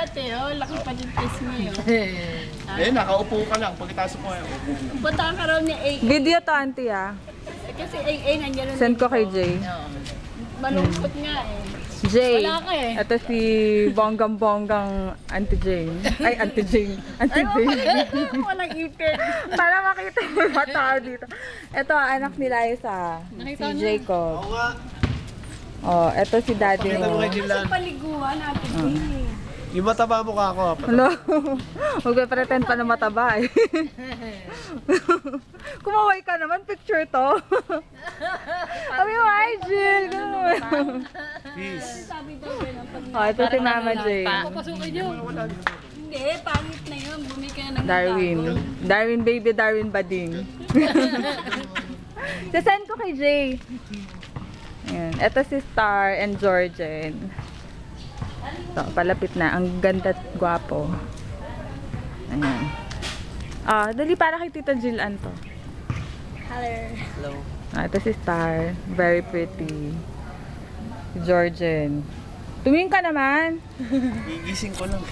ate, oh. Laki pa yung face mo, yun. Nakaupo ka lang. Pagkatapos mo ngayon. Punta ka raw ni AA. Video to, auntie ah. Kasi AA nandiyan rin. Send ko kay Jay. Malungkot nga eh. Jay. Wala ka eh. Ito si bonggang-bonggang Auntie Jane. Ay, Auntie Jane. Auntie Jane. Walang ipin. Para makita mo yung mga tao dito. Ito, anak nila isa. Si Jacob. Oo nga. Oh, ito si daddy Pakita mo mo. kay Dylan. Sa paliguan natin eh. Yung mataba mo ka ako. Hello? Magpe-pretend pa na mataba eh. Kumaway ka naman, picture to. Sabi mo, hi Jill. Peace. Sabi daw gano'n pag Oh, ito si Mama Jane. papasukin nyo. Hindi, pangit na yun. Bumi ka na ng Darwin. Darwin baby, Darwin bading. Sasend ko kay Jay. Ayan. Ito si Star and Georgian. So, palapit na. Ang ganda at gwapo. Ayan. Ah, dali para kay Tita Jill to. Hello. Ah, ito si Star. Very pretty. Si Georgian. Tumingin ka naman. Gigising ko lang.